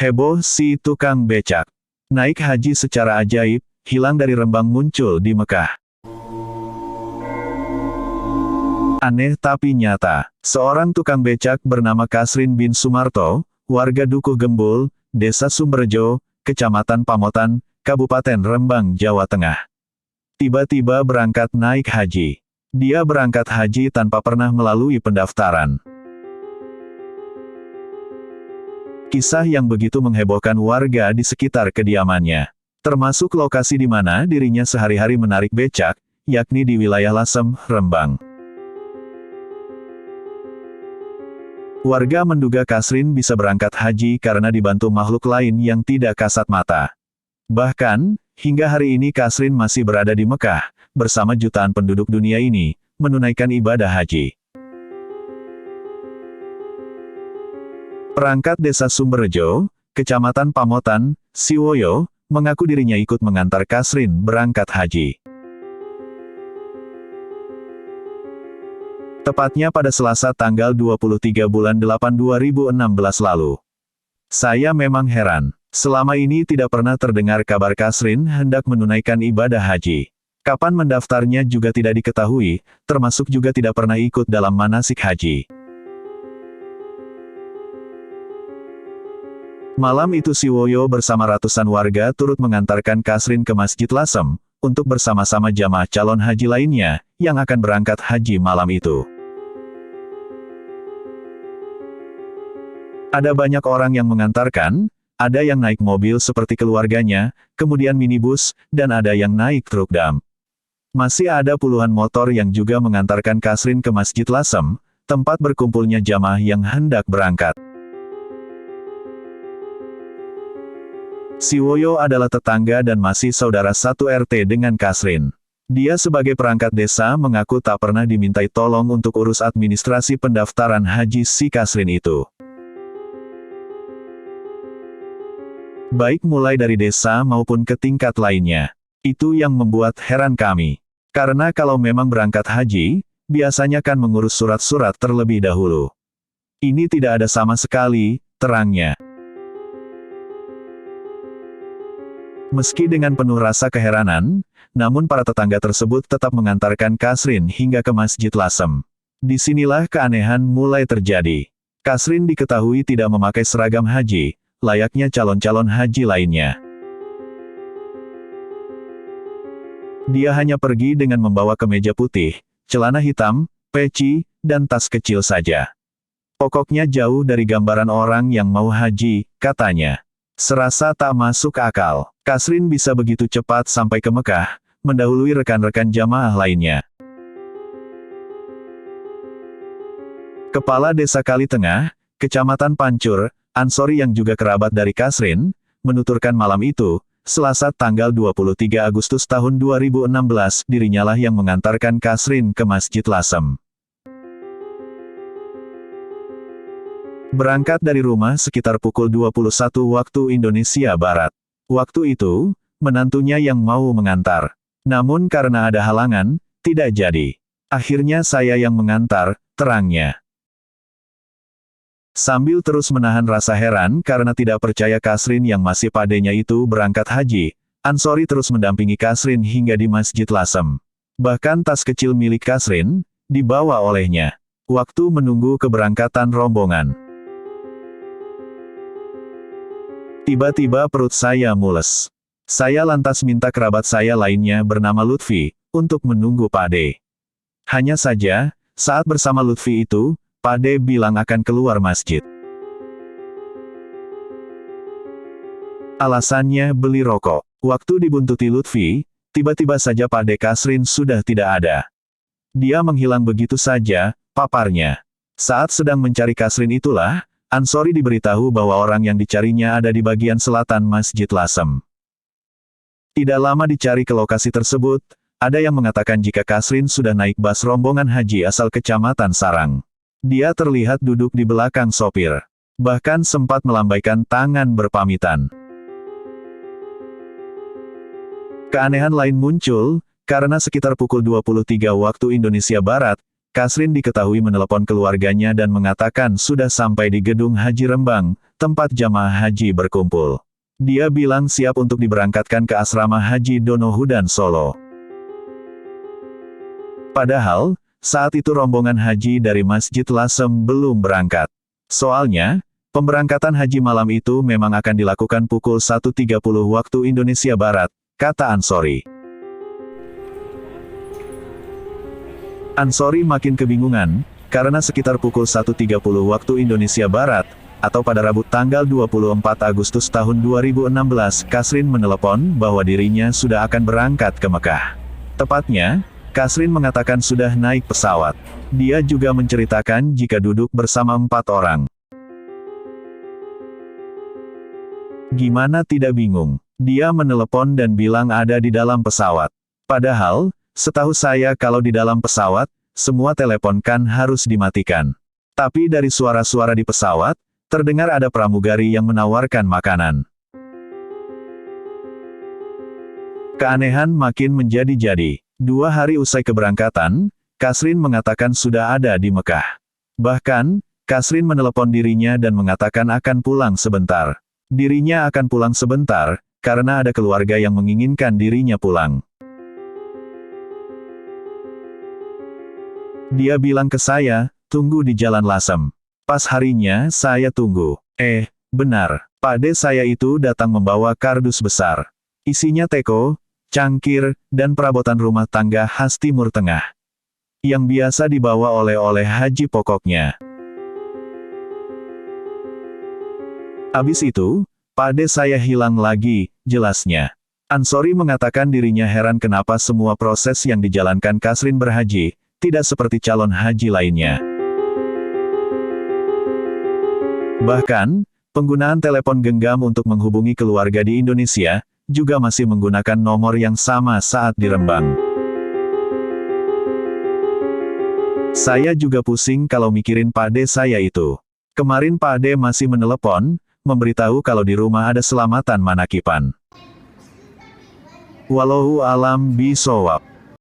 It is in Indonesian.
Heboh si tukang becak. Naik haji secara ajaib, hilang dari Rembang muncul di Mekah. Aneh tapi nyata. Seorang tukang becak bernama Kasrin bin Sumarto, warga Dukuh Gembul, Desa Sumberjo, Kecamatan Pamotan, Kabupaten Rembang, Jawa Tengah. Tiba-tiba berangkat naik haji. Dia berangkat haji tanpa pernah melalui pendaftaran. Kisah yang begitu menghebohkan warga di sekitar kediamannya. Termasuk lokasi di mana dirinya sehari-hari menarik becak, yakni di wilayah Lasem, Rembang. Warga menduga Kasrin bisa berangkat haji karena dibantu makhluk lain yang tidak kasat mata. Bahkan, hingga hari ini Kasrin masih berada di Mekah, bersama jutaan penduduk dunia ini, menunaikan ibadah haji. Perangkat Desa Sumberjo, Kecamatan Pamotan, Siwoyo, mengaku dirinya ikut mengantar Kasrin berangkat haji. Tepatnya pada Selasa tanggal 23 bulan 8 2016 lalu. Saya memang heran, selama ini tidak pernah terdengar kabar Kasrin hendak menunaikan ibadah haji. Kapan mendaftarnya juga tidak diketahui, termasuk juga tidak pernah ikut dalam manasik haji. Malam itu Siwoyo bersama ratusan warga turut mengantarkan Kasrin ke Masjid Lasem, untuk bersama-sama jamaah calon haji lainnya, yang akan berangkat haji malam itu. Ada banyak orang yang mengantarkan, ada yang naik mobil seperti keluarganya, kemudian minibus, dan ada yang naik truk damp. Masih ada puluhan motor yang juga mengantarkan Kasrin ke Masjid Lasem, tempat berkumpulnya jamaah yang hendak berangkat. Siwoyo adalah tetangga dan masih saudara satu RT dengan Kasrin. Dia sebagai perangkat desa mengaku tak pernah dimintai tolong untuk urus administrasi pendaftaran haji si Kasrin itu. Baik mulai dari desa maupun ke tingkat lainnya. Itu yang membuat heran kami. Karena kalau memang berangkat haji, biasanya kan mengurus surat-surat terlebih dahulu. Ini tidak ada sama sekali, terangnya. Meski dengan penuh rasa keheranan, namun para tetangga tersebut tetap mengantarkan Kasrin hingga ke Masjid Lasem. Disinilah keanehan mulai terjadi. Kasrin diketahui tidak memakai seragam haji, layaknya calon-calon haji lainnya. Dia hanya pergi dengan membawa kemeja putih, celana hitam, peci, dan tas kecil saja. Pokoknya jauh dari gambaran orang yang mau haji, katanya. Serasa tak masuk akal, Kasrin bisa begitu cepat sampai ke Mekah, mendahului rekan-rekan jamaah lainnya. Kepala Desa Kali Tengah, Kecamatan Pancur, Ansori yang juga kerabat dari Kasrin, menuturkan malam itu, Selasa tanggal 23 Agustus tahun 2016, dirinya lah yang mengantarkan Kasrin ke Masjid Lasem. Berangkat dari rumah sekitar pukul 21 waktu Indonesia Barat. Waktu itu, menantunya yang mau mengantar. Namun karena ada halangan, tidak jadi. Akhirnya saya yang mengantar, terangnya. Sambil terus menahan rasa heran karena tidak percaya Kasrin yang masih padenya itu berangkat haji, Ansori terus mendampingi Kasrin hingga di Masjid Lasem. Bahkan tas kecil milik Kasrin, dibawa olehnya. Waktu menunggu keberangkatan rombongan. Tiba-tiba perut saya mules. Saya lantas minta kerabat saya lainnya bernama Lutfi, untuk menunggu Pade. Hanya saja, saat bersama Lutfi itu, Pade bilang akan keluar masjid. Alasannya beli rokok. Waktu dibuntuti Lutfi, tiba-tiba saja Pade Kasrin sudah tidak ada. Dia menghilang begitu saja, paparnya. Saat sedang mencari Kasrin itulah, Ansori diberitahu bahwa orang yang dicarinya ada di bagian selatan Masjid Lasem. Tidak lama dicari ke lokasi tersebut, ada yang mengatakan jika Kasrin sudah naik bas rombongan haji asal Kecamatan Sarang. Dia terlihat duduk di belakang sopir. Bahkan sempat melambaikan tangan berpamitan. Keanehan lain muncul, karena sekitar pukul 23 waktu Indonesia Barat, Kasrin diketahui menelepon keluarganya dan mengatakan sudah sampai di Gedung Haji Rembang, tempat jamaah haji berkumpul. Dia bilang siap untuk diberangkatkan ke asrama haji Donohudan Solo. Padahal, saat itu rombongan haji dari Masjid Lasem belum berangkat. Soalnya, pemberangkatan haji malam itu memang akan dilakukan pukul 1.30 waktu Indonesia Barat, kata Ansori. Ansori makin kebingungan, karena sekitar pukul 1.30 waktu Indonesia Barat, atau pada Rabu tanggal 24 Agustus tahun 2016, Kasrin menelepon bahwa dirinya sudah akan berangkat ke Mekah. Tepatnya, Kasrin mengatakan sudah naik pesawat. Dia juga menceritakan jika duduk bersama 4 orang. Gimana tidak bingung? Dia menelepon dan bilang ada di dalam pesawat. Padahal, setahu saya kalau di dalam pesawat, semua telepon kan harus dimatikan. Tapi dari suara-suara di pesawat, terdengar ada pramugari yang menawarkan makanan. Keanehan makin menjadi-jadi. 2 hari usai keberangkatan, Kasrin mengatakan sudah ada di Mekah. Bahkan, Kasrin menelepon dirinya dan mengatakan akan pulang sebentar. Dirinya akan pulang sebentar, karena ada keluarga yang menginginkan dirinya pulang. Dia bilang ke saya, tunggu di Jalan Lasem. Pas harinya, saya tunggu. Benar, Pak De saya itu datang membawa kardus besar. Isinya teko, cangkir, dan perabotan rumah tangga khas Timur Tengah. Yang biasa dibawa oleh-oleh haji pokoknya. Abis itu, Pak De saya hilang lagi, jelasnya. Ansori mengatakan dirinya heran kenapa semua proses yang dijalankan Kasrin berhaji, tidak seperti calon haji lainnya. Bahkan, penggunaan telepon genggam untuk menghubungi keluarga di Indonesia, juga masih menggunakan nomor yang sama saat di Rembang. Saya juga pusing kalau mikirin Pak De saya itu. Kemarin Pak De masih menelepon, memberitahu kalau di rumah ada selamatan manakipan. Wallahu alam bishawab.